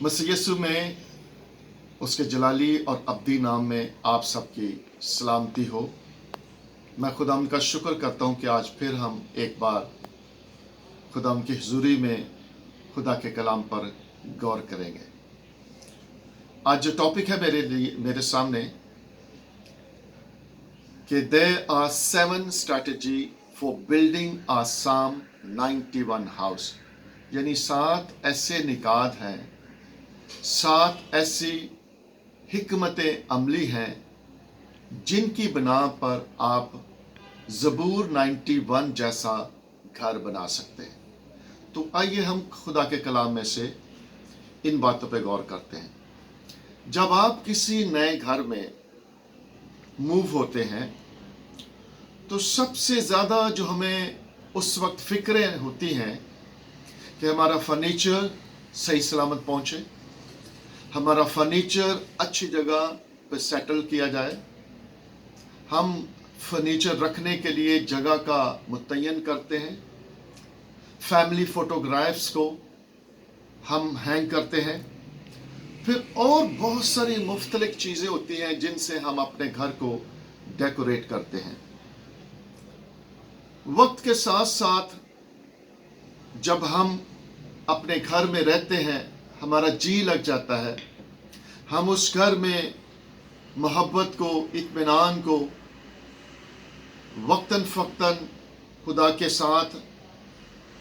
मसीह यीशु में उसके जलाली और अब्दी नाम में आप सबकी सलामती हो। मैं खुदाम का शुक्र करता हूँ कि आज फिर हम एक बार खुदाम की हुजूरी में खुदा के कलाम पर गौर करेंगे। आज जो टॉपिक है मेरे सामने कि there are 7 strategy for building a साम 91 हाउस, यानी 7 ऐसे निकात हैं, 7 ऐसी हिकमतें अमली हैं जिनकी बिना पर आप ज़बूर 91 जैसा घर बना सकते हैं। तो आइए हम खुदा के कलाम में से इन बातों पे गौर करते हैं। जब आप किसी नए घर में मूव होते हैं तो सबसे ज़्यादा जो हमें उस वक्त फिक्रें होती हैं कि हमारा फर्नीचर सही सलामत पहुँचे, हमारा फर्नीचर अच्छी जगह पर सेटल किया जाए, हम फर्नीचर रखने के लिए जगह का मुतय्यन करते हैं, फैमिली फ़ोटोग्राफ्स को हम हैंग करते हैं, फिर और बहुत सारी मुख्तलिफ चीज़ें होती हैं जिनसे हम अपने घर को डेकोरेट करते हैं। वक्त के साथ साथ जब हम अपने घर में रहते हैं हमारा जी लग जाता है, हम उस घर में मोहब्बत को, इत्मीनान को वक्तन फ़क्तन खुदा के साथ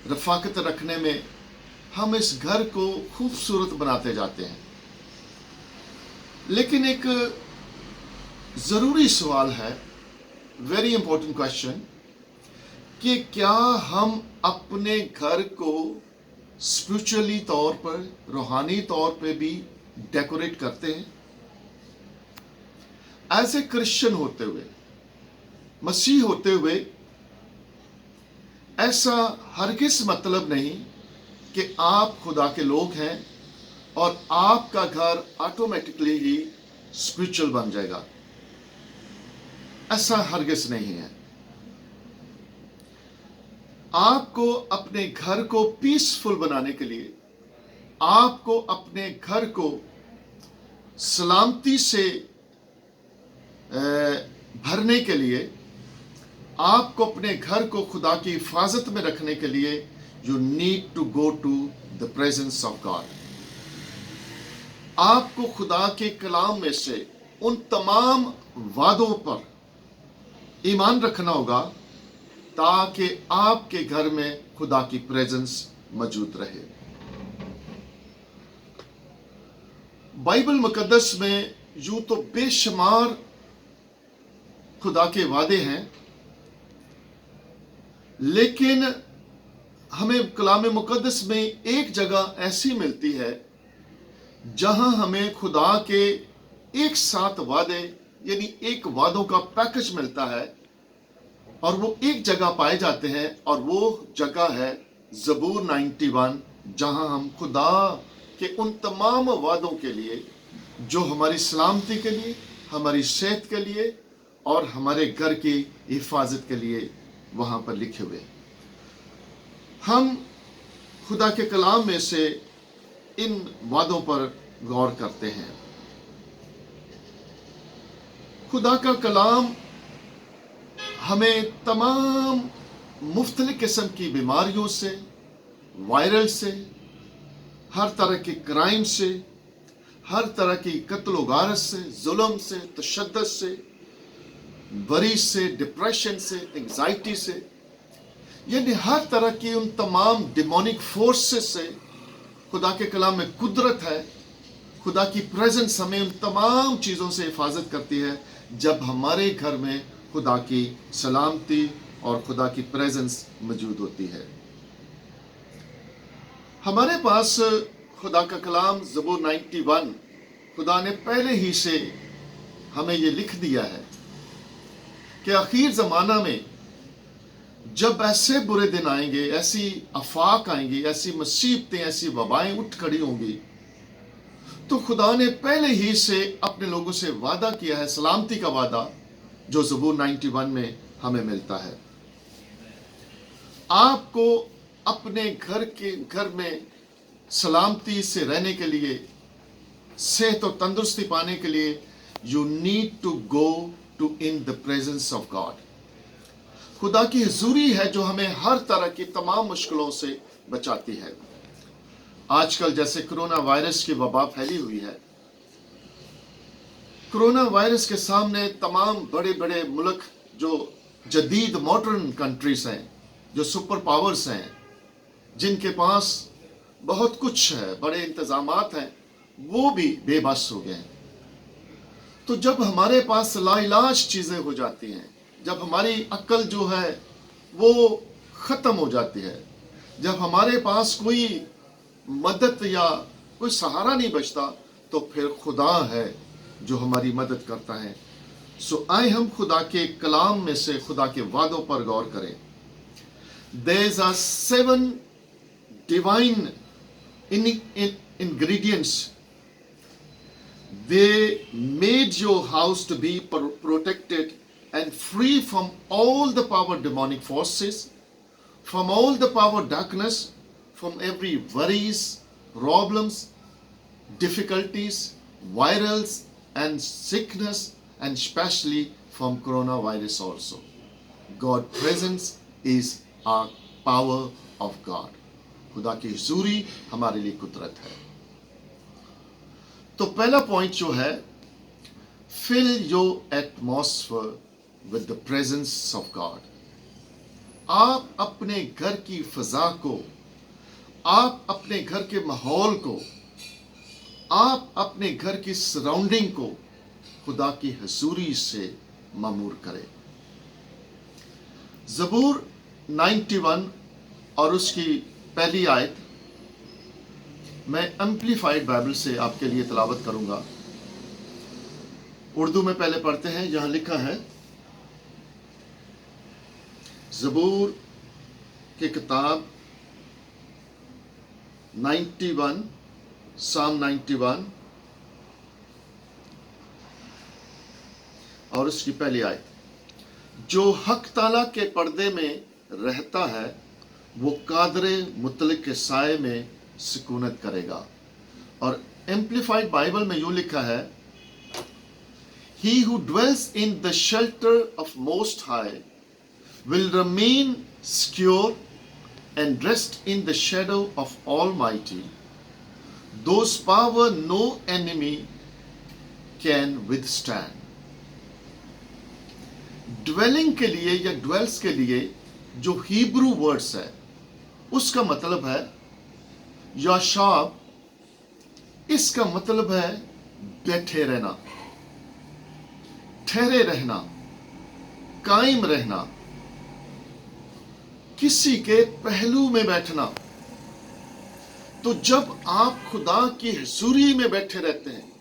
रफ़ाकत रखने में हम इस घर को खूबसूरत बनाते जाते हैं। लेकिन एक ज़रूरी सवाल है, वेरी इंपॉर्टेंट क्वेश्चन, कि क्या हम अपने घर को स्पिरिचुअली तौर पर, रूहानी तौर पे भी डेकोरेट करते हैं? एज ए क्रिश्चियन होते हुए, मसीह होते हुए, ऐसा हरगिज़ मतलब नहीं कि आप खुदा के लोग हैं और आपका घर ऑटोमेटिकली ही स्पिरिचुअल बन जाएगा। ऐसा हरगिज़ नहीं है। आपको अपने घर को पीसफुल बनाने के लिए, आपको अपने घर को सलामती से भरने के लिए, आपको अपने घर को खुदा की हिफाजत में रखने के लिए you need to go to the presence of God. आपको खुदा के कलाम में से उन तमाम वादों पर ईमान रखना होगा ताकि आपके घर में खुदा की प्रेजेंस मौजूद रहे। बाइबल मुकद्दस में यूं तो बेशुमार खुदा के वादे हैं, लेकिन हमें कलाम मुकद्दस में एक जगह ऐसी मिलती है जहां हमें खुदा के एक साथ वादे, यानी एक वादों का पैकेज मिलता है, और वो एक जगह पाए जाते हैं, और वो जगह है ज़बूर 91, जहां हम खुदा के उन तमाम वादों के लिए जो हमारी सलामती के लिए, हमारी सेहत के लिए और हमारे घर की हिफाजत के लिए वहां पर लिखे हुए। हम खुदा के कलाम में से इन वादों पर गौर करते हैं। खुदा का कलाम हमें तमाम मुख्तलिफ किस्म की बीमारियों से, वायरल से, हर तरह के क्राइम से, हर तरह की कत्ल गारत से, जुल्म से, तशद्दुद से, वरी से, डिप्रेशन से, एंग्जाइटी से, यानी हर तरह की उन तमाम डिमोनिक फोर्सेस से खुदा के कलाम में कुदरत है। खुदा की प्रेजेंस हमें उन तमाम चीज़ों से हिफाजत करती है जब हमारे घर में खुदा की सलामती और खुदा की प्रेजेंस मौजूद होती है। हमारे पास खुदा का कलाम ज़बूर 91, खुदा ने पहले ही से हमें ये लिख दिया है कि आखिर ज़माना में जब ऐसे बुरे दिन आएंगे, ऐसी आफाक आएंगी, ऐसी मुसीबतें, ऐसी वबाएं उठ खड़ी होंगी, तो खुदा ने पहले ही से अपने लोगों से वादा किया है, सलामती का वादा जो ज़बूर 91 में हमें मिलता है। आपको अपने घर में सलामती से रहने के लिए, सेहत और तंदुरुस्ती पाने के लिए, you need to go to in the presence of God. खुदा की हुजूरी है जो हमें हर तरह की तमाम मुश्किलों से बचाती है. आजकल जैसे कोरोना वायरस की वबा फैली हुई है, कोरोना वायरस के सामने तमाम बड़े बड़े मुल्क जो जदीद मॉडर्न कंट्रीज हैं, जो सुपर पावर्स हैं, जिनके पास बहुत कुछ है, बड़े इंतजामात हैं, वो भी बेबस हो गए हैं. तो जब हमारे पास लाइलाज चीज़ें हो जाती हैं, जब हमारी अक्ल जो है वो ख़त्म हो जाती है, जब हमारे पास कोई मदद या कोई सहारा नहीं बचता, तो फिर खुदा है जो हमारी मदद करता है. सो आए हम खुदा के कलाम में से खुदा के वादों पर गौर करें. There's are 7 divine ingredients. They made your house to be protected and free from all the power demonic forces, from all the power darkness, from every worries, problems, difficulties, virals and sickness, and especially from coronavirus also. God presence is our power of God. खुदा की हुजूरी हमारे लिए कुदरत है. तो पहला point जो है, fill your atmosphere with the presence of God. आप अपने घर की फिजा को, आप अपने घर के माहौल को, आप अपने घर की सराउंडिंग को खुदा की हुजूरी से मामूर करें. ज़बूर 91 और उसकी पहली आयत मैं एम्प्लीफाइड बाइबल से आपके लिए तिलावत करूंगा. उर्दू में पहले पढ़ते हैं. यहां लिखा है, ज़बूर की किताब 91, साम 91 और उसकी पहली आयत. जो हक ताला के पर्दे में रहता है वो कादरे मुतलक के साए में सुकूनत करेगा. और एम्प्लीफाइड बाइबल में यूं लिखा है, He who dwells in the shelter of Most High will remain secure and rest in the shadow of Almighty. Those power no enemy can withstand. Dwelling के लिए या dwells के लिए जो हिब्रू वर्ड्स है, उसका मतलब है याशाब. इसका मतलब है बैठे रहना, ठहरे रहना, कायम रहना, किसी के पहलू में बैठना. तो जब आप खुदा की हुजूरी में बैठे रहते हैं,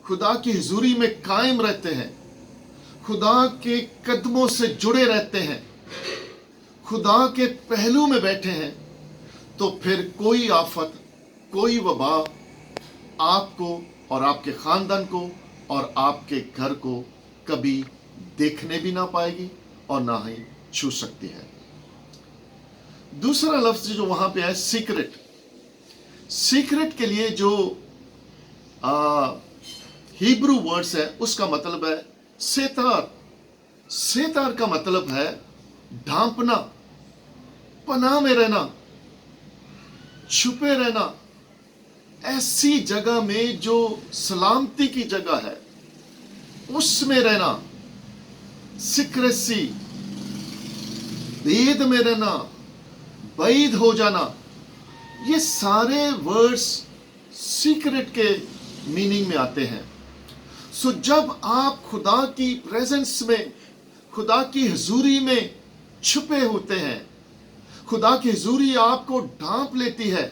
खुदा की हुजूरी में कायम रहते हैं, खुदा के कदमों से जुड़े रहते हैं, खुदा के पहलू में बैठे हैं, तो फिर कोई आफत, कोई वबा आपको और आपके खानदान को और आपके घर को कभी देखने भी ना पाएगी और ना ही छू सकती है. दूसरा लफ्ज जो वहां पे है, सीक्रेट. सीक्रेट के लिए जो हिब्रू वर्ड्स है, उसका मतलब है सेतार. सेतार का मतलब है ढांपना, पनाह में रहना, छुपे रहना, ऐसी जगह में जो सलामती की जगह है उसमें रहना. सिक्रेसी, भेद में रहना, बैद हो जाना, ये सारे वर्ड्स सीक्रेट के मीनिंग में आते हैं. सो जब आप खुदा की प्रेजेंस में, खुदा की हुजूरी में छुपे होते हैं, खुदा की हुजूरी आपको ढांप लेती है,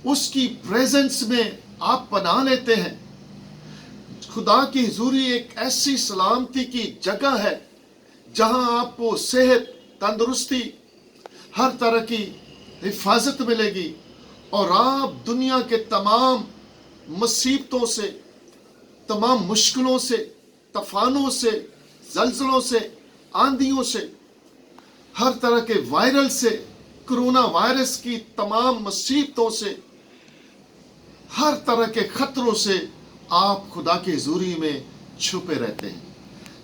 उसकी प्रेजेंस में आप पनाह लेते हैं. खुदा की हुजूरी एक ऐसी सलामती की जगह है जहां आपको सेहत, तंदुरुस्ती, हर तरह की हिफाजत मिलेगी और आप दुनिया के तमाम मुसीबतों से, तमाम मुश्किलों से, तूफानों से, जल्जलों से, आंधियों से, हर तरह के वायरल से, कोरोना वायरस की तमाम मुसीबतों से हर तरह के खतरों से आप खुदा की हुजूरी में छुपे रहते हैं।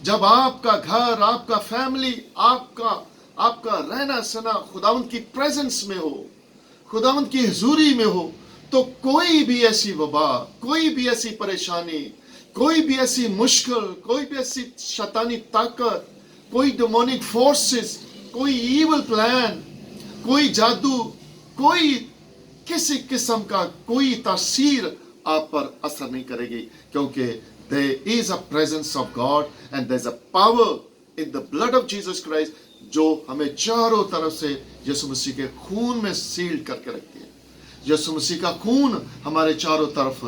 जब आपका घर, आपका फैमिली, आपका रहना सहना खुदावंद की प्रेजेंस में हो, खुदावंद की हुजूरी में हो, तो कोई भी ऐसी वबा, कोई भी ऐसी परेशानी, कोई भी ऐसी मुश्किल, कोई भी ऐसी शैतानी ताकत, कोई डेमोनिक फोर्सेस, कोई इविल प्लान, कोई जादू, कोई किसी किस्म का कोई तासीर आप पर असर नहीं करेगी, क्योंकि there is a presence of God and there's a power in the blood of Jesus Christ जो हमें चारों तरफ से यीशु मसीह के खून में सील करके रखती है। यीशु मसीह का खून हमारे चारों तरफ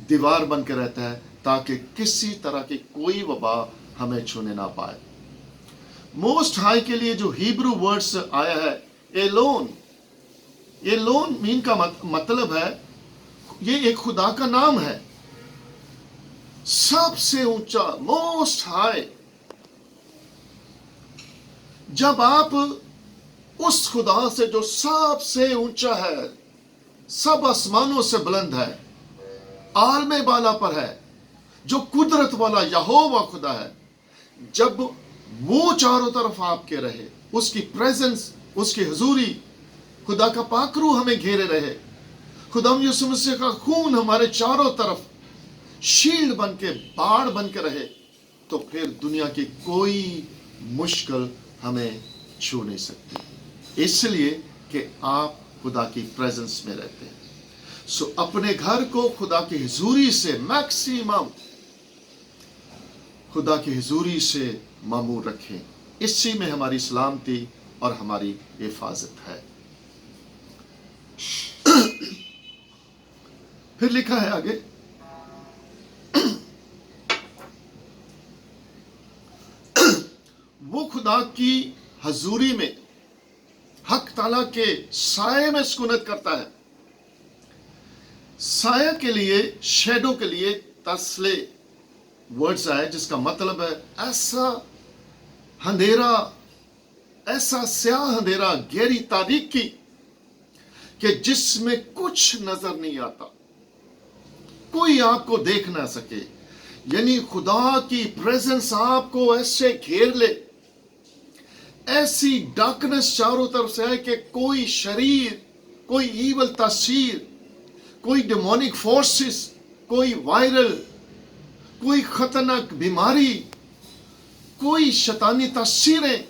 दीवार बन के रहता है ताकि किसी तरह की कोई वबा हमें छूने ना पाए। मोस्ट हाई के लिए जो हिब्रू वर्ड्स आया है एलोन, एलोन मीन का मतलब है, ये एक खुदा का नाम है, सबसे ऊंचा, मोस्ट हाई। जब आप उस खुदा से जो सबसे ऊंचा है, सब आसमानों से बुलंद है, आलमे बाला पर है, जो कुदरत वाला यहोवा खुदा है, जब वो चारों तरफ आपके रहे, उसकी प्रेजेंस, उसकी हुजूरी, खुदा का पाकरू हमें घेरे रहे, खुदा यीशु मसीह का खून हमारे चारों तरफ शील्ड बन के, बाढ़ बन के रहे, तो फिर दुनिया की कोई मुश्किल हमें छू नहीं सकती, इसलिए कि आप खुदा की प्रेजेंस में रहते हैं। सो अपने घर को खुदा की हुजूरी से मैक्सिमम खुदा की हुजूरी से मामूर रखें, इसी में हमारी सलामती और हमारी हिफाजत है। फिर लिखा है आगे, वो खुदा की हजूरी में हक ताला के साये में सुकूनत करता है। साया के लिए, शेडो के लिए तस्ले वर्ड्स आए जिसका मतलब है ऐसा अंधेरा, ऐसा स्याह अंधेरा, गहरी तारीकी कि जिसमें कुछ नजर नहीं आता, कोई आपको देख ना सके, यानी खुदा की प्रेजेंस आपको ऐसे घेर ले, ऐसी डार्कनेस चारों तरफ से है कि कोई शरीर, कोई ईवल तासीर, कोई डेमोनिक फोर्सेस, कोई वायरल, कोई खतरनाक बीमारी, कोई शैतानी तासीरें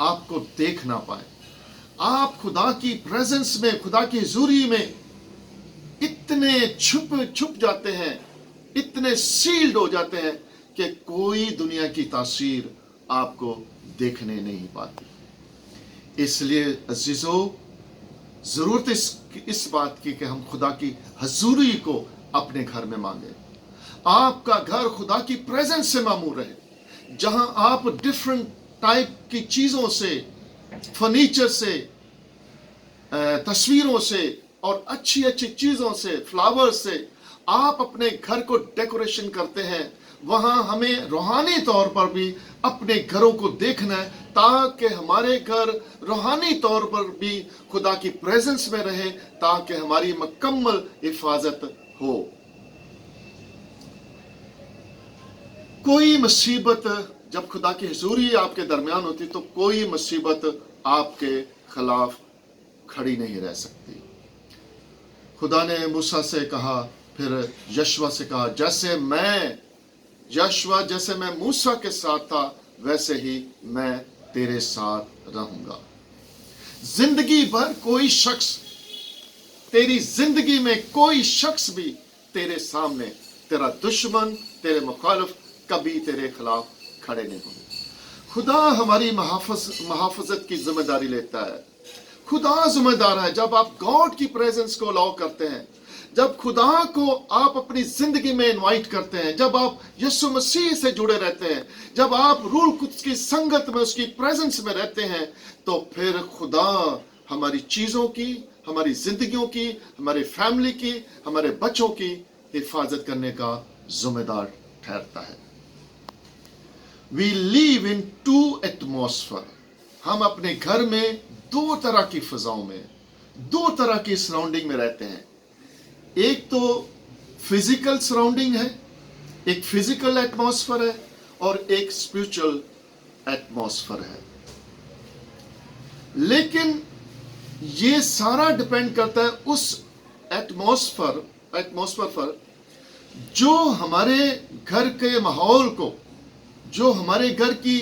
आपको देख ना पाए। आप खुदा की प्रेजेंस में, खुदा की हुजूरी में इतने छुप जाते हैं, इतने सील्ड हो जाते हैं कि कोई दुनिया की तासीर आपको देखने नहीं पाती। इसलिए अजीजों, जरूरत इस बात की कि हम खुदा की हुजूरी को अपने घर में मांगे। आपका घर खुदा की प्रेजेंस से मामूर रहे, जहां आप डिफरेंट टाइप की चीजों से, फर्नीचर से, तस्वीरों से और अच्छी अच्छी चीजों से, फ्लावर से आप अपने घर को डेकोरेशन करते हैं। वहां हमें रूहानी तौर पर भी अपने घरों को देखना है, ताकि हमारे घर रूहानी तौर पर भी खुदा की प्रेजेंस में रहे, ताकि हमारी मुकम्मल हिफाजत हो। कोई मुसीबत जब खुदा की हुजूरी आपके दरमियान होती, तो कोई मुसीबत आपके खिलाफ खड़ी नहीं रह सकती। खुदा ने मूसा से कहा, फिर यशवा से कहा, जैसे मैं मूसा के साथ था, वैसे ही मैं तेरे साथ रहूंगा। जिंदगी भर कोई शख्स, तेरी जिंदगी में कोई शख्स भी तेरे सामने, तेरा दुश्मन, तेरे मुखालिफ कभी तेरे खिलाफ खड़े नहीं होंगे। खुदा हमारी मुहाफजत की जिम्मेदारी लेता है। खुदा जिम्मेदार है। जब आप गॉड की प्रेजेंस को अलाउ करते हैं, जब खुदा को आप अपनी जिंदगी में इनवाइट करते हैं, जब आप यीशु मसीह से जुड़े रहते हैं, जब आप रूह कुद्स की संगत में, उसकी प्रेजेंस में रहते हैं, तो फिर खुदा हमारी चीजों की, हमारी जिंदगियों की, हमारे फैमिली की, हमारे बच्चों की हिफाजत करने का जिम्मेदार ठहरता है। We live in two atmosphere. हम अपने घर में दो तरह की फिजाओं में, दो तरह की सराउंडिंग में रहते हैं। ایک تو فزیکل سراؤنڈنگ ہے, ایک فزیکل ایٹماسفیئر ہے, اور ایک اسپرچل ایٹماسفیئر ہے. لیکن یہ سارا ڈپینڈ کرتا ہے اس ایٹماسفیئر پر جو ہمارے گھر کے ماحول کو, جو ہمارے گھر کی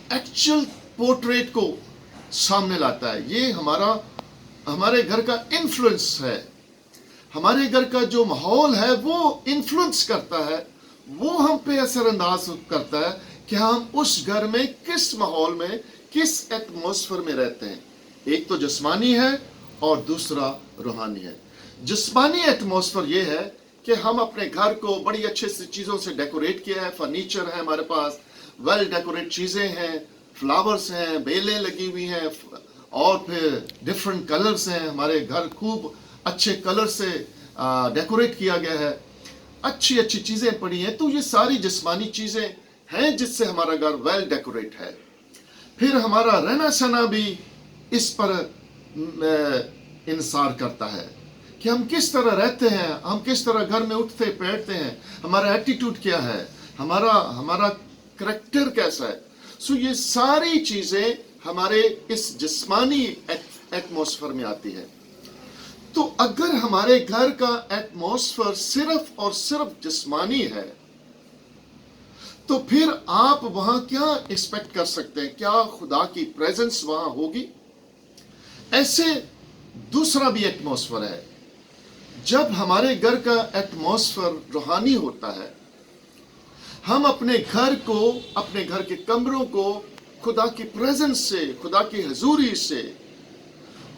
ایکچوئل پورٹریٹ کو سامنے لاتا ہے. یہ ہمارے گھر کا انفلوئنس ہے. ہمارے گھر کا جو ماحول ہے وہ انفلوئنس کرتا ہے, وہ ہم پہ اثر انداز کرتا ہے کہ ہم اس گھر میں کس ماحول میں, کس ایٹماسفیئر میں رہتے ہیں. ایک تو جسمانی ہے اور دوسرا روحانی ہے. جسمانی ایٹماسفیئر یہ ہے کہ ہم اپنے گھر کو بڑی اچھے سے چیزوں سے ڈیکوریٹ کیا ہے. فرنیچر ہے ہمارے پاس, ویل ڈیکوریٹ چیزیں ہیں, فلاورز ہیں, بیلیں لگی ہوئی ہیں, اور پھر ڈفرنٹ کلرز ہیں. ہمارے گھر خوب اچھے کلر سے ڈیکوریٹ کیا گیا ہے, اچھی اچھی چیزیں پڑی ہیں. تو یہ ساری جسمانی چیزیں ہیں جس سے ہمارا گھر ویل ڈیکوریٹ ہے. پھر ہمارا رہنا سہنا بھی اس پر انحصار کرتا ہے کہ ہم کس طرح رہتے ہیں, ہم کس طرح گھر میں اٹھتے بیٹھتے ہیں, ہمارا ایٹیٹیوڈ کیا ہے, ہمارا کریکٹر کیسا ہے. سو یہ ساری چیزیں ہمارے اس جسمانی ایٹماسفیئر میں آتی ہے. تو اگر ہمارے گھر کا ایٹماسفیئر صرف اور صرف جسمانی ہے تو پھر آپ وہاں کیا ایکسپیکٹ کر سکتے ہیں؟ کیا خدا کی پریزنس وہاں ہوگی؟ ایسے دوسرا بھی ایٹماسفیئر ہے. جب ہمارے گھر کا ایٹماسفیئر روحانی ہوتا ہے, ہم اپنے گھر کو, اپنے گھر کے کمروں کو خدا کی پریزنس سے, خدا کی حضوری سے,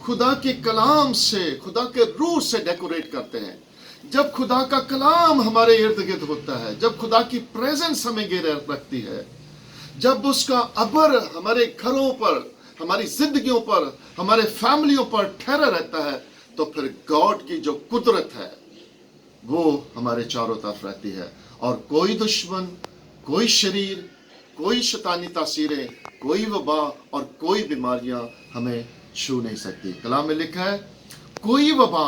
خدا کے کلام سے, خدا کے روح سے ڈیکوریٹ کرتے ہیں. جب خدا کا کلام ہمارے ارد گرد ہوتا ہے, جب خدا کی پریزنس ہمیں گھیرے رکھتی ہے, جب اس کا ابر ہمارے گھروں پر, ہماری زندگیوں پر, ہمارے فیملیوں پر ٹھہرا رہتا ہے, تو پھر گاڈ کی جو قدرت ہے وہ ہمارے چاروں طرف رہتی ہے, اور کوئی دشمن, کوئی شریر, کوئی شیطانی تاثیریں, کوئی وبا اور کوئی بیماریاں ہمیں چھو نہیں سکتی. کلام میں لکھا ہے کوئی وبا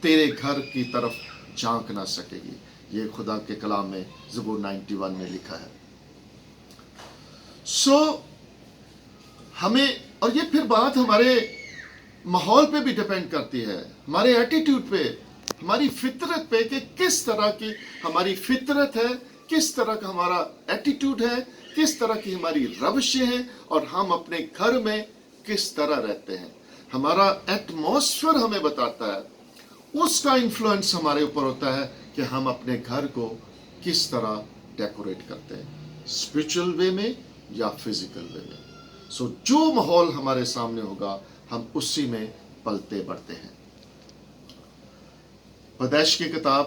تیرے گھر کی طرف جھانک نہ سکے گی. یہ خدا کے کلام میں زبور 91 میں لکھا ہے. ہمیں, اور یہ پھر بات ہمارے ماحول پہ بھی ڈیپینڈ کرتی ہے, ہمارے ایٹیٹیوڈ پہ, ہماری فطرت پہ, کہ کس طرح کی ہماری فطرت ہے, کس طرح کا ہمارا ایٹیٹیوڈ ہے, کس طرح کی ہماری روشیں ہیں, اور ہم اپنے گھر میں کس طرح رہتے ہیں. ہمارا ایٹماسفیئر ہمیں بتاتا ہے, اس کا انفلوئنس ہمارے اوپر ہوتا ہے کہ ہم اپنے گھر کو کس طرح ڈیکوریٹ کرتے ہیں, اسپرچل وے میں یا فزیکل وے میں. جو ماحول ہمارے سامنے ہوگا ہم اسی میں پلتے بڑھتے ہیں. پیدائش کی کتاب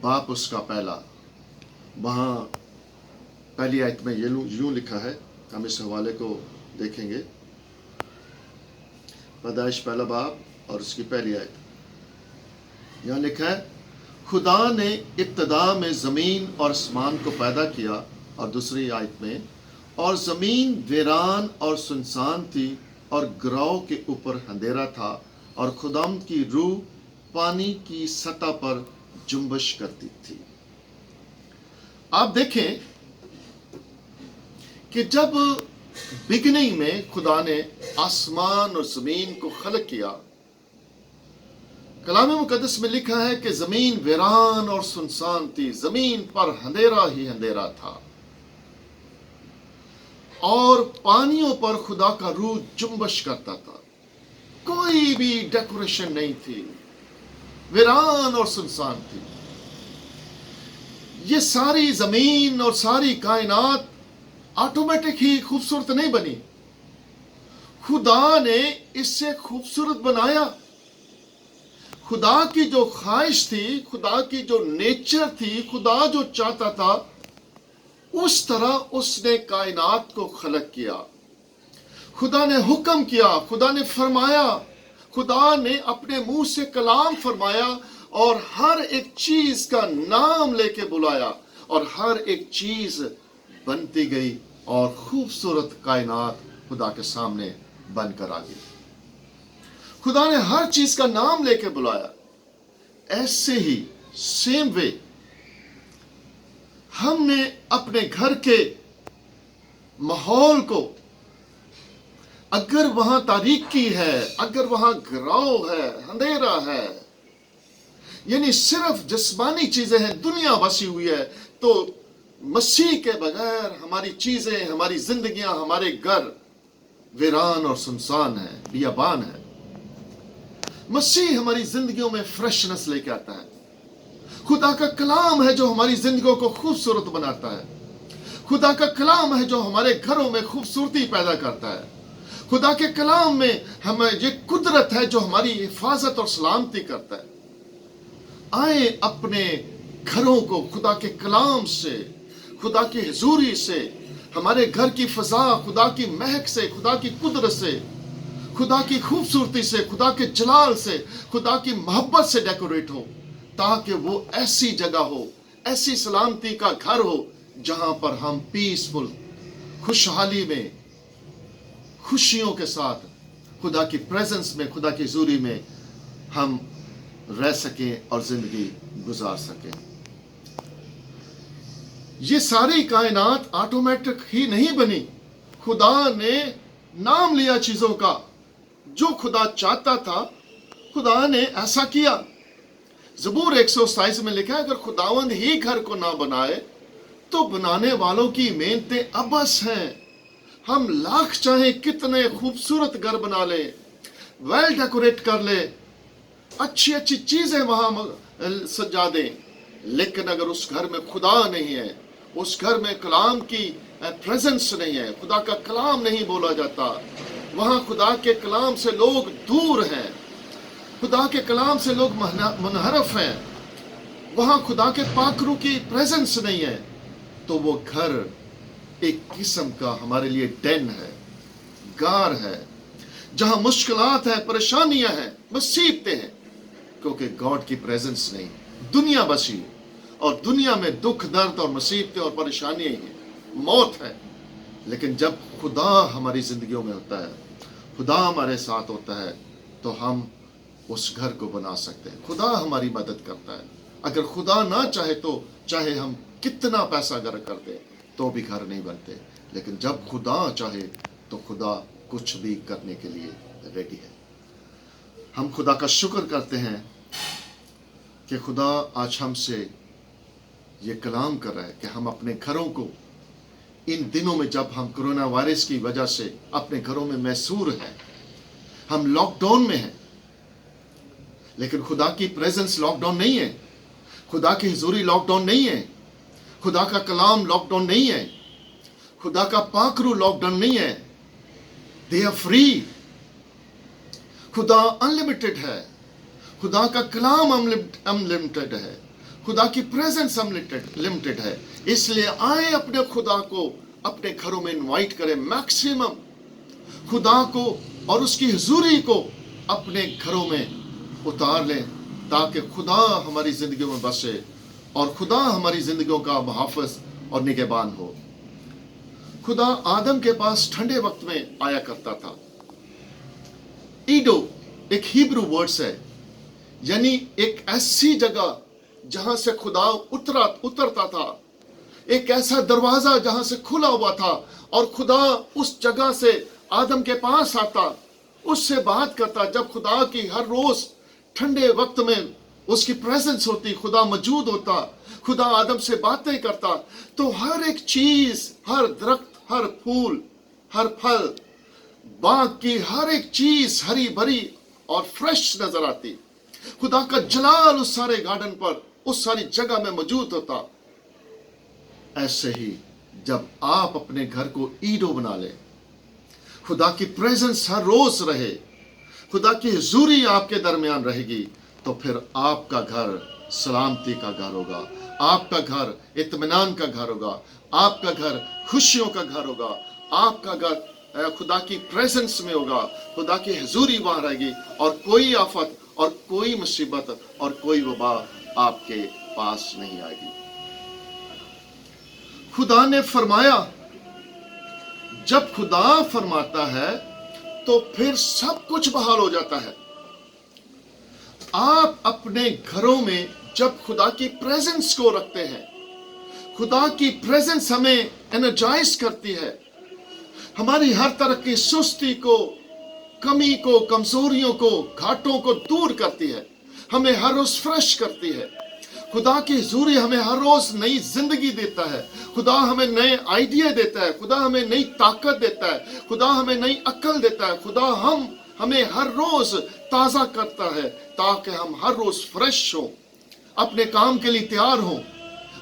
باپ اس کا پہلا, وہاں پہلی آیت میں یوں لکھا ہے, ہم اس حوالے کو دیکھیں گے. پیدائش پہلا باب اور اس کی پہلی آیت, یہاں لکھا ہے خدا نے ابتدا میں زمین اور آسمان کو پیدا کیا, اور دوسری آیت میں اور زمین ویران اور سنسان تھی اور گراؤ کے اوپر اندھیرا تھا, اور خداوند کی روح پانی کی سطح پر جنبش کرتی تھی. آپ دیکھیں کہ جب بگننگ میں خدا نے آسمان اور زمین کو خلق کیا, کلام مقدس میں لکھا ہے کہ زمین ویران اور سنسان تھی, زمین پر اندھیرا ہی اندھیرا تھا, اور پانیوں پر خدا کا روح جنبش کرتا تھا. کوئی بھی ڈیکوریشن نہیں تھی, ویران اور سنسان تھی. یہ ساری زمین اور ساری کائنات آٹومیٹک ہی خوبصورت نہیں بنی, خدا نے اس سے خوبصورت بنایا. خدا کی جو خواہش تھی, خدا کی جو نیچر تھی, خدا جو چاہتا تھا, اس طرح اس نے کائنات کو خلق کیا. خدا نے حکم کیا, خدا نے فرمایا, خدا نے اپنے منہ سے کلام فرمایا, اور ہر ایک چیز کا نام لے کے بلایا, اور ہر ایک چیز بنتی گئی, اور خوبصورت کائنات خدا کے سامنے بن کر آ گئی. خدا نے ہر چیز کا نام لے کے بلایا. ऐसे ही सेम वे हमने अपने घर के माहौल को, अगर वहां तारीकी है, अगर वहां गिराव है, अंधेरा है, यानी सिर्फ जिस्मानी चीजें हैं, दुनिया बसी हुई है, तो मसीह के बगैर हमारी चीजें, हमारी जिंदगियां, हमारे घर वीरान और सुनसान है, बियाबान है। मसीह हमारी जिंदगियों में फ्रेशनेस लेके आता है। खुदा का कलाम है जो हमारी जिंदगियों को खूबसूरत बनाता है। खुदा का कलाम है जो हमारे घरों में खूबसूरती पैदा करता है। खुदा के कलाम में हमें ये कुदरत है जो हमारी हिफाजत और सलामती करता है। आए अपने घरों को खुदा के कलाम से, खुदा की हुजूरी से, हमारे घर की फजा खुदा की महक से, खुदा की कुदरत से, खुदा की खूबसूरती से, खुदा के जलाल से, खुदा की मोहब्बत से डेकोरेट हो, ताकि वो ऐसी जगह हो, ऐसी सलामती का घर हो जहां पर हम पीसफुल, खुशहाली में, खुशियों के साथ खुदा की प्रेजेंस में, खुदा की हुजूरी में हम रह सकें और जिंदगी गुजार सकें। ये सारी कायनात ऑटोमेटिक ही नहीं बनी। खुदा ने नाम लिया चीजों का, जो खुदा चाहता था खुदा ने ऐसा किया। ज़बूर 127 में लिखा है, अगर खुदावंद ही घर को ना बनाए तो बनाने वालों की मेहनतें अबस हैं। हम लाख चाहे कितने खूबसूरत घर बना ले, वेल डेकोरेट कर ले, अच्छी अच्छी चीजें वहां सजा दें, लेकिन अगर उस घर में खुदा नहीं है, उस घर में कलाम की प्रेजेंस नहीं है, खुदा का कलाम नहीं बोला जाता, वहां खुदा के कलाम से लोग दूर हैं, खुदा के कलाम से लोग मुनहरफ हैं, वहां खुदा के पाकरू की प्रेजेंस नहीं है, तो वो घर एक किस्म का हमारे लिए डेन है, गार है, जहां मुश्किलात है, परेशानियां हैं, मुसीबतें हैं, क्योंकि गॉड की प्रेजेंस नहीं। दुनिया बसी और दुनिया में दुख, दर्द और मुसीबतें और परेशानियां हैं, मौत है। लेकिन जब खुदा हमारी जिंदगियों में होता है, खुदा हमारे साथ होता है, तो हम उस घर को बना सकते हैं। खुदा हमारी मदद करता है। अगर खुदा ना चाहे तो चाहे हम कितना पैसा घर कर दे तो भी घर नहीं बनते, लेकिन जब खुदा चाहे तो खुदा कुछ भी करने के लिए रेडी है। हम खुदा का शुक्र करते हैं कि खुदा आज हमसे ये कलाम कर रहा है कि हम अपने घरों को इन दिनों में, जब हम कोरोना वायरस की वजह से अपने घरों में मैसूर हैं, हम लॉकडाउन में हैं, लेकिन खुदा की प्रेजेंस लॉकडाउन नहीं है, खुदा की हुजूरी लॉकडाउन नहीं है, खुदा का कलाम लॉकडाउन नहीं है, खुदा का पाकरू लॉकडाउन नहीं है। They are free. खुदा अनलिमिटेड है, खुदा का कलाम अनलिमिटेड है, खुदा की प्रेजेंस अनलिमिटेड है। इसलिए आए अपने खुदा को अपने घरों में इनवाइट करें, मैक्सिमम खुदा को और उसकी हुजूरी को अपने घरों में उतार लें, ताकि खुदा हमारी जिंदगियों में बसे और खुदा हमारी जिंदगियों का मुहाफ़िज़ और निगहबान हो। खुदा आदम के पास ठंडे वक्त में आया करता था। ईडो एक हिब्रू वर्ड्स है, यानी एक ऐसी जगह जहां से खुदा उतरता था, एक ऐसा दरवाजा जहां से खुला हुआ था और खुदा उस जगह से आदम के पास आता, उससे बात करता। जब खुदा की हर रोज ठंडे वक्त में उसकी प्रेजेंस होती, खुदा मौजूद होता, खुदा आदम से बातें करता, तो हर एक चीज, हर दरख्त, हर फूल, हर फल, बाग की हर एक चीज हरी भरी और फ्रेश नजर आती। खुदा का जलाल उस सारे गार्डन पर, उस सारी जगह में मौजूद होता। ऐसे ही जब आप अपने घर को ईडो बना ले, खुदा की प्रेजेंस हर रोज रहे, खुदा की हुजूरी आपके दरमियान रहेगी, तो फिर आपका घर सलामती का घर होगा, आपका घर इत्मीनान का घर होगा, आपका घर खुशियों का घर होगा, आपका घर खुदा की प्रेजेंस में होगा, खुदा की हुजूरी वहां रहेगी और कोई आफत और कोई मुसीबत और कोई वबा आपके पास नहीं आएगी। खुदा ने फरमाया, जब खुदा फरमाता है तो फिर सब कुछ बहाल हो जाता है। आप अपने घरों में जब खुदा की प्रेजेंस को रखते हैं, खुदा की प्रेजेंस हमें एनर्जाइज करती है, हमारी हर तरह की सुस्ती को, कमी को, कमजोरियों को, घाटों को दूर करती है, हमें हर रोज फ्रेश करती है। खुदा की हुजूरी हमें हर रोज नई जिंदगी देता है, खुदा हमें नए आइडिया देता है, खुदा हमें नई ताकत देता है, खुदा हमें नई अक्ल देता है, खुदा हमें हर रोज ताजा करता है ताकि हम हर रोज फ्रेश हो, अपने काम के लिए तैयार हो,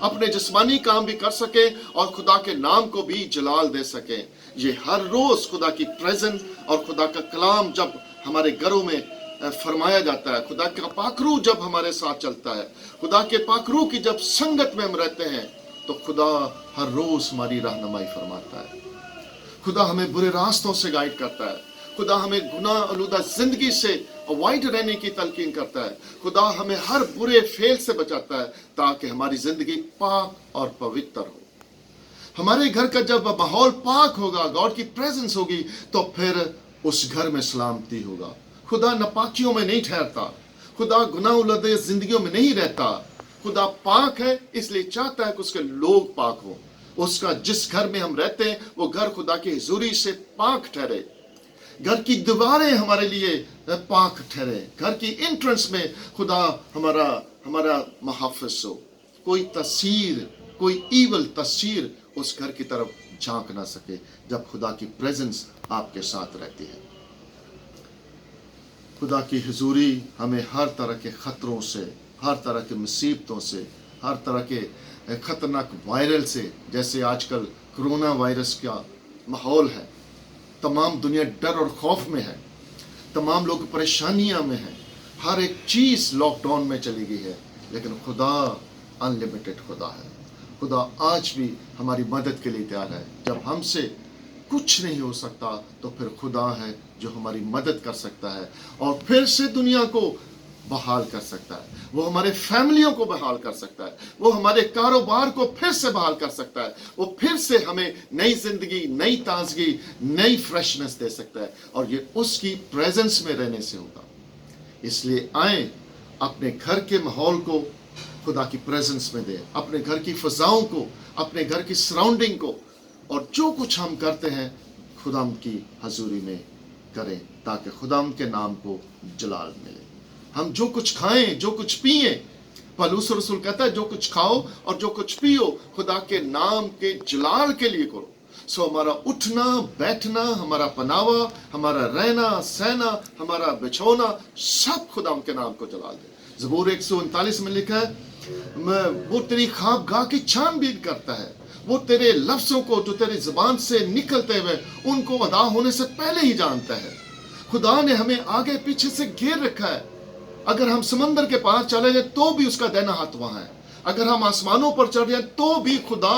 अपने जिस्मानी काम भी कर सके और खुदा के नाम को भी जलाल दे सके। ये हर रोज खुदा की प्रेजेंस और खुदा का कलाम जब हमारे घरों में फरमाया जाता है, खुदा का पाखरू जब हमारे साथ चलता है, खुदा के पाखरू की जब संगत में हम रहते हैं, तो खुदा हर रोज हमारी रहनुमाई फरमाता है। खुदा हमें बुरे रास्तों से गाइड करता है, खुदा हमें गुनाह आलूदा जिंदगी से अवॉइड रहने की तलकीन करता है, खुदा हमें हर बुरे फेल से बचाता है ताकि हमारी जिंदगी पाक और पवित्र हो। हमारे घर का जब माहौल पाक होगा, गॉड की प्रेजेंस होगी, तो फिर उस घर में सलामती होगा। खुदा नापाकियों में नहीं ठहरता, खुदा गुनाह उलझे जिंदगियों में नहीं रहता। खुदा पाक है, इसलिए चाहता है कि उसके लोग पाक हो। उसका जिस घर में हम रहते हैं वो घर खुदा की हुजूरी से पाक ठहरे, घर की दीवारें हमारे लिए पाक ठहरे, घर की एंट्रेंस में खुदा हमारा मुहाफ़िज़ हो, कोई तस्वीर, कोई ईवल तस्वीर उस घर की तरफ झांक ना सके जब खुदा की प्रेजेंस आपके साथ रहती है। खुदा की हुजूरी हमें हर तरह के खतरों से, हर तरह के मुसीबतों से, हर तरह के खतरनाक वायरल से, जैसे आजकल कोरोना वायरस का माहौल है, तमाम दुनिया डर और खौफ में है, तमाम लोग परेशानियां में हैं, हर एक चीज़ लॉकडाउन में चली गई है, लेकिन खुदा अनलिमिटेड खुदा है। खुदा आज भी हमारी मदद के लिए तैयार है। जब हमसे कुछ नहीं हो सकता तो फिर खुदा है जो हमारी मदद कर सकता है और फिर से दुनिया को बहाल कर सकता है। वो हमारे फैमिलियों को बहाल कर सकता है, वो हमारे कारोबार को फिर से बहाल कर सकता है, वो फिर से हमें नई जिंदगी, नई ताजगी, नई फ्रेशनेस दे सकता है, और ये उसकी प्रेजेंस में रहने से होगा। इसलिए आए अपने घर के माहौल को खुदा की प्रेजेंस में दें, अपने घर की फजाओं को, अपने घर की सराउंडिंग को, और जो कुछ हम करते हैं खुदाम की हजूरी में करें ताकि खुदाम के नाम को जलाल मिले। हम जो कुछ खाएं, जो कुछ पिए, पौलुस रसूल कहता है जो कुछ खाओ और जो कुछ पियो खुदा के नाम के जलाल के लिए करो। सो हमारा उठना बैठना, हमारा पनावा, हमारा रहना सहना, हमारा बिछोना, सब खुदाम के नाम को जलाल दे। ज़बूर 139 में लिखा है, वो तेरी ख्वाबगाह की छानबीन करता है, वो तेरे लफ्ज़ों को जो तेरी ज़ुबान से निकलते हुए उनको अदा होने से पहले ही जानता है। खुदा ने हमें आगे पीछे से घेर रखा है। अगर हम समंदर के पार चले जाए तो भी उसका दाहिना हाथ वहां है, अगर हम आसमानों पर चढ़ जाए तो भी खुदा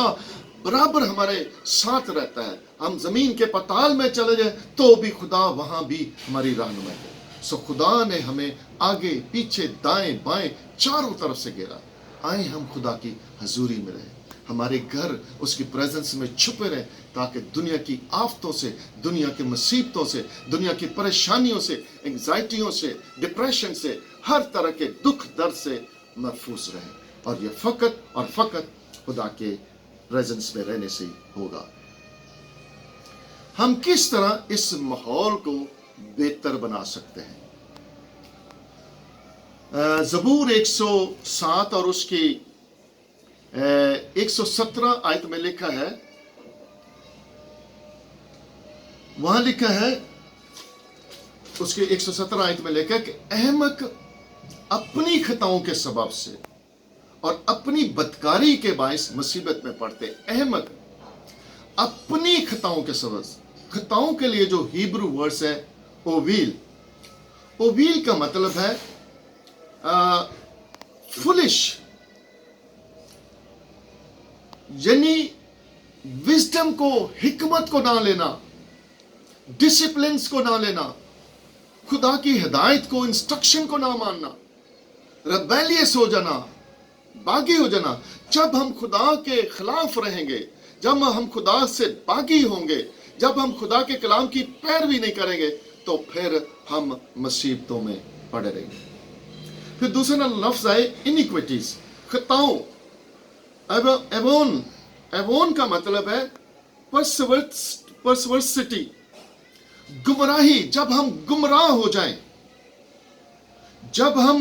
बराबर हमारे साथ रहता है, हम जमीन के पताल में चले जाए तो भी खुदा वहां भी हमारी रहनुमाई है। सो खुदा ने हमें आगे पीछे दाएं बाएं चारों तरफ से घेरा। आए हम खुदा की हजूरी में रहें, हमारे घर उसकी प्रेजेंस में छुपे रहें ताकि दुनिया की आफतों से, दुनिया की मुसीबतों से, दुनिया की परेशानियों से, एंग्जाइटियों से, डिप्रेशन से, हर तरह के दुख दर्द से महफूज रहें। और ये फकत और फकत खुदा के प्रेजेंस में रहने से होगा। हम किस तरह इस माहौल को बेहतर बना सकते हैं? ज़बूर 107 और उसकी 117 आयत में लिखा है, वहां लिखा है उसके 117 आयत में लिखा है कि अहमक अपनी खताओं के सबब से और अपनी बदकारी के बायस मुसीबत में पड़ते। अहमक अपनी खताओं के सबब, खताओं के लिए जो हिब्रू वर्ड्स है ओवील, ओवील का मतलब है फुलिश, यानी विजडम को, हिकमत को ना लेना, डिसिप्लिन्स को ना लेना, खुदा की हिदायत को, इंस्ट्रक्शन को ना मानना, रेबेलियस हो जाना, बागी हो जाना। जब हम खुदा के खिलाफ रहेंगे, जब हम खुदा से बागी होंगे, जब हम खुदा के कलाम की पैरवी नहीं करेंगे, तो फिर हम मुसीबतों में पड़े रहेंगे। फिर दूसरा लफ्ज है इनिक्विटीज, खताओं। एवोन का मतलब है परसवर्सिटी, गुमराही। जब हम गुमराह हो जाएं, जब हम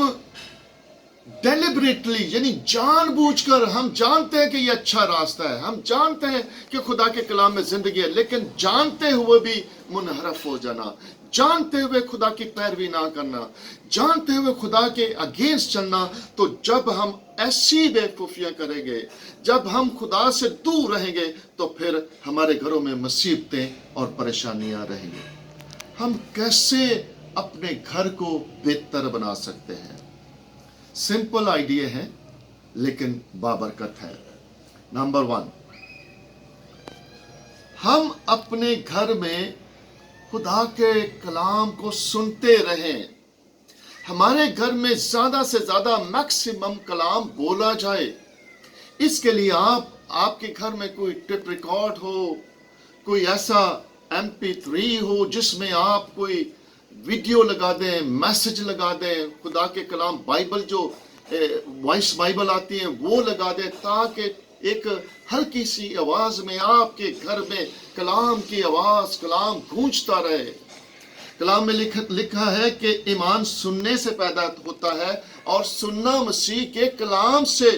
डेलिबरेटली यानी जानबूझकर, हम जानते हैं कि ये अच्छा रास्ता है, हम जानते हैं कि खुदा के कलाम में जिंदगी है, लेकिन जानते हुए भी मुनहरफ हो जाना, जानते हुए खुदा की पैरवी ना करना, जानते हुए खुदा के अगेंस्ट चलना, तो जब हम ऐसी बेवकूफियां करेंगे, जब हम खुदा से दूर रहेंगे, तो फिर हमारे घरों में मुसीबतें और परेशानियां रहेंगी। हम कैसे अपने घर को बेहतर बना सकते हैं? सिंपल आइडिया है लेकिन बाबरकत है। नंबर 1, हम अपने घर में खुदा के कलाम को सुनते रहें। हमारे घर में ज्यादा से ज्यादा मैक्सिमम कलाम बोला जाए। इसके लिए आपके घर में कोई टेप रिकॉर्ड हो, कोई ऐसा MP3 हो जिसमें आप कोई वीडियो लगा दें, मैसेज लगा दें, खुदा के कलाम, बाइबल जो वॉइस बाइबल आती है वो लगा दें, ताकि एक हल्की सी आवाज में आपके घर में कलाम की आवाज, कलाम गूंजता रहे। कलाम में लिखा है कि ईमान सुनने से पैदा होता है और सुनना मसीह के कलाम से।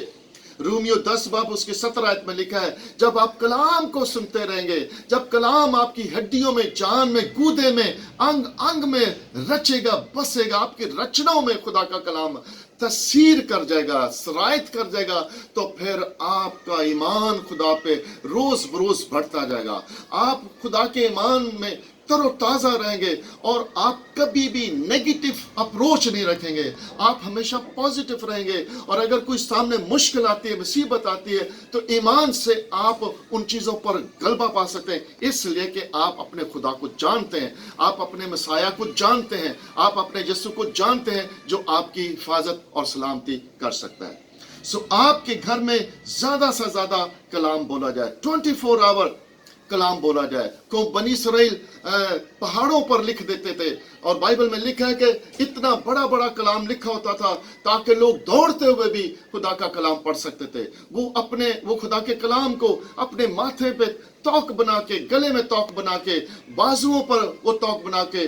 रोमियो 10 बाब उसके 17 आयत में लिखा है, जब आप कलाम को सुनते रहेंगे, जब कलाम आपकी हड्डियों में, जान में, गूदे में, अंग अंग में रचेगा, बसेगा, आपकी रचनाओं में खुदा का कलाम तसीर कर जाएगा, सरायत कर जाएगा, तो फिर आपका ईमान खुदा पे रोज बरोज बढ़ता जाएगा। आप खुदा के ईमान में तरोताजा रहेंगे और आप कभी भी नेगेटिव अप्रोच नहीं रखेंगे, आप हमेशा पॉजिटिव रहेंगे। और अगर कोई सामने मुश्किल आती है, मुसीबत आती है, तो ईमान से आप उन चीजों पर गलबा पा सकते हैं, इसलिए कि आप अपने खुदा को जानते हैं, आप अपने मसाया को जानते हैं, आप अपने यीशु को जानते हैं जो आपकी हिफाजत और सलामती कर सकता है। सो आपके घर में ज्यादा से ज्यादा कलाम बोला जाए, 24 आवर कलाम बोला जाए। को बनी इसराइल पहाड़ों पर लिख देते थे, और बाइबल में लिखा है कि इतना बड़ा बड़ा कलाम लिखा होता था ताकि लोग दौड़ते हुए भी खुदा का कलाम पढ़ सकते थे। वो खुदा के कलाम को अपने माथे पे तौक बना के, गले में तौक बना के, बाजुओं पर वो तौक बना के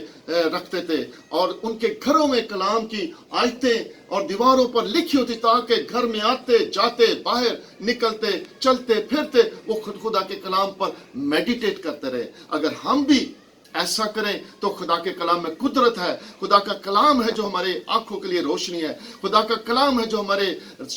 रखते थे, और उनके घरों में कलाम की आयतें और दीवारों पर लिखी होती, ताकि घर में आते जाते, बाहर निकलते, चलते फिरते वो खुदा के कलाम पर मेडिटेट करते रहे। अगर हम भी ऐसा करें तो खुदा के कलाम में कुदरत है। खुदा का कलाम है जो हमारे आंखों के लिए रोशनी है, खुदा का कलाम है जो हमारे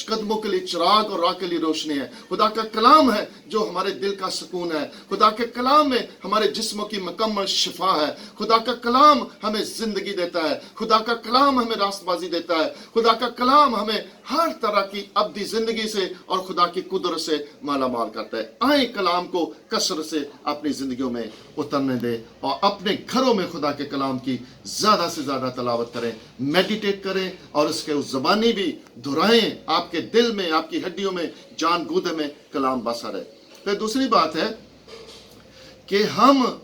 कदमों के लिए चिराग और राह के लिए रोशनी है, खुदा का कलाम है जो हमारे दिल का सुकून है, खुदा के कलाम में हमारे जिस्मों की मुकम्मल शिफा है, खुदा का कलाम हमें जिंदगी देता है, खुदा का कलाम हमें रास्तबाजी देता है, खुदा का कलाम हमें हर तरह की अब्दी जिंदगी से और खुदा की कुदरत से माला माल करता है। आए कलाम को कसरत से अपनी जिंदगियों में उतरने दे और अपने घरों में खुदा के कलाम की ज्यादा से ज्यादा तलावत करें, मेडिटेट करें, और उसके उस ज़बानी भी दोहराएं। आपके दिल में, आपकी हड्डियों में, जान गूदे में कलाम बसा रहे। फिर दूसरी बात है कि हम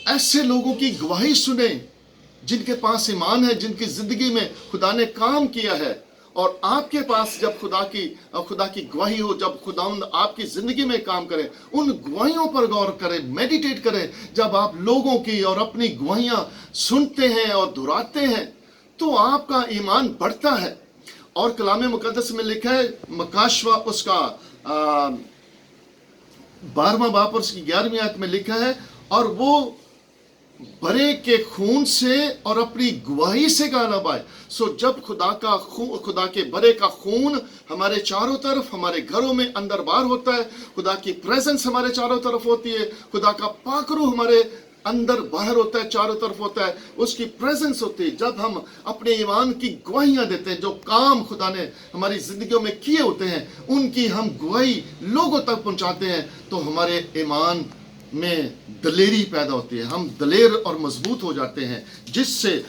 ऐसे लोगों की गवाही सुने जिनके पास ईमान है, जिनकी जिंदगी में खुदा ने काम किया है, और आपके पास जब खुदा की गवाही हो, जब खुदावंद आपकी जिंदगी में काम करे, उन गवाहियों पर गौर करें, मेडिटेट करें। जब आप लोगों की और अपनी गवाहियां सुनते हैं और दोहराते हैं तो आपका ईमान बढ़ता है। और कलाम मुकद्दस में लिखा है, मकाशवा उसका 12वां बाब और उसकी 11वीं आयत में लिखा है, और वो बरे के खून से और अपनी गवाही से गालिब आए। सो जब खुदा के बरे का खून हमारे चारों तरफ, हमारे घरों में अंदर बाहर होता है, खुदा की प्रेजेंस हमारे चारों तरफ होती है, खुदा का पाकरू हमारे अंदर बाहर होता है, चारों तरफ होता है, उसकी प्रेजेंस होती है। जब हम अपने ईमान की गवाहियां देते हैं, जो काम खुदा ने हमारी जिंदगियों में किए होते हैं, उनकी हम गवाही लोगों तक पहुंचाते हैं, तो हमारे ईमान में दलेरी पैदा होती है, हम दलेर और मजबूत हो जाते हैं, जिससे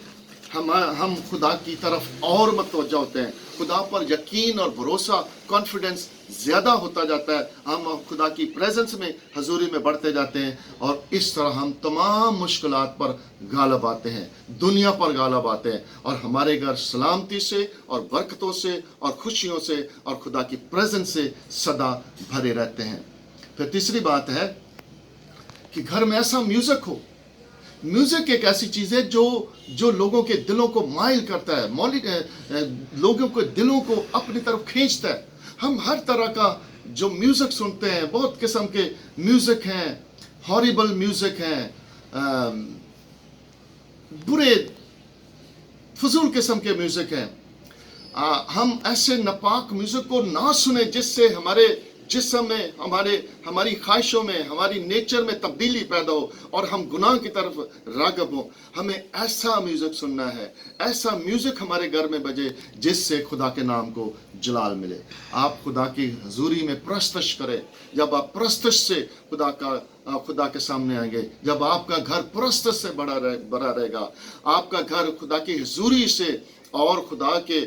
हम खुदा की तरफ और मतवज्जा होते हैं, खुदा पर यकीन और भरोसा, कॉन्फिडेंस ज़्यादा होता जाता है, हम खुदा की प्रेजेंस में, हजूरी में बढ़ते जाते हैं, और इस तरह हम तमाम मुश्किलात पर गालब आते हैं, दुनिया पर गालब आते हैं, और हमारे घर सलामती से और बरकतों से और खुशियों से और खुदा की प्रेजेंस से सदा भरे रहते हैं। फिर तीसरी बात है कि घर में ऐसा म्यूज़िक हो। म्यूज़िक एक ऐसी चीज़ है जो लोगों के दिलों को माइल करता है, लोगों के दिलों को अपनी तरफ खींचता है। हम हर तरह का जो म्यूज़िक सुनते हैं, बहुत किस्म के म्यूज़िक हैं, हॉरिबल म्यूज़िक हैं, बुरे फजूल किस्म के म्यूज़िक हैं। हम ऐसे नापाक म्यूज़िक को ना सुने जिससे हमारे जिस्म में, हमारी ख्वाहिशों में, हमारी नेचर में तब्दीली पैदा हो और हम गुनाह की तरफ राग़ब हो। हमें ऐसा म्यूज़िक सुनना है, ऐसा म्यूज़िक हमारे घर में बजे जिससे खुदा के नाम को जलाल मिले। आप खुदा की हजूरी में प्रस्तश करें। जब आप प्रस्तश से खुदा के सामने आएंगे, जब आपका घर प्रस्तश से बड़ा रहेगा, आपका घर खुदा की हजूरी से और खुदा के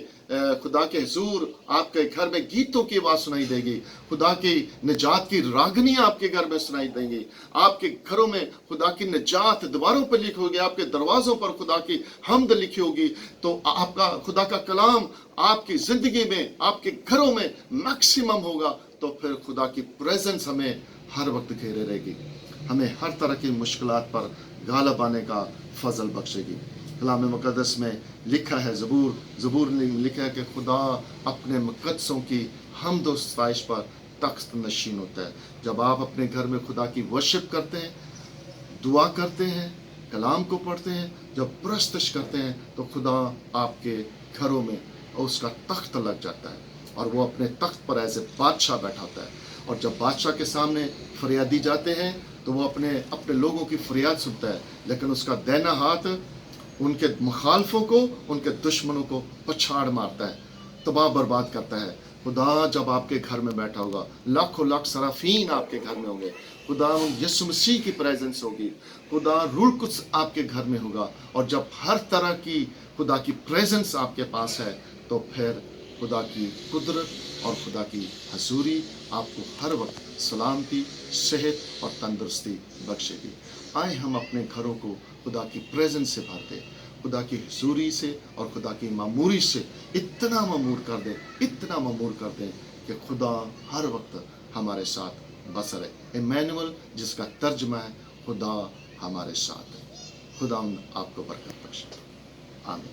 हुजूर, आपके घर में गीतों की आवाज़ सुनाई देगी, खुदा की निजात की रागनी आपके घर में सुनाई देंगी, आपके घरों में खुदा की निजात दीवारों पर लिखी होगी, आपके दरवाज़ों पर खुदा की हमद लिखी होगी। तो आपका खुदा का कलाम आपकी ज़िंदगी में, आपके घरों में मैक्सिमम होगा। तो फिर खुदा की प्रेजेंस हमें हर वक्त घेरे रहेगी, हमें हर तरह की मुश्किलात पर गालब आने का फजल बख्शेगी। कलाम मुक़द्दस में लिखा है, ज़बूर ने लिखा है कि खुदा अपने मुक़द्दसों की हम्द व सताइश पर तख्त नशीन होता है। जब आप अपने घर में खुदा की वर्शिप करते हैं, दुआ करते हैं, कलाम को पढ़ते हैं, जब प्रस्तश करते हैं, तो खुदा आपके घरों में उसका तख्त लग जाता है और वो अपने तख्त पर ऐसे बादशाह बैठा होता है। और जब बादशाह के सामने फरियादी जाते हैं तो वो अपने लोगों की फरियाद सुनता है, लेकिन उसका दाहिना हाथ उनके मुखालफों को, उनके दुश्मनों को पछाड़ मारता है, तबाह बर्बाद करता है। खुदा जब आपके घर में बैठा होगा, लाखों लाख सराफीन आपके घर में होंगे, खुदा यीशु मसीह की प्रेजेंस होगी, खुदा रूह कुद्स आपके घर में होगा। और जब हर तरह की खुदा की प्रेजेंस आपके पास है, तो फिर खुदा की कुदरत और खुदा की हजूरी आपको हर वक्त सलामती, सेहत और तंदुरुस्ती बख्शेगी। आए हम अपने घरों को खुदा की प्रेजेंस से भर दें, खुदा की हजूरी से और खुदा की मामूरी से इतना मामूर कर दें कि खुदा हर वक्त हमारे साथ बसर है। इमैनुअल, जिसका तर्जमा है खुदा हमारे साथ है। खुदा आपको बरकत बख्शे। आमीन।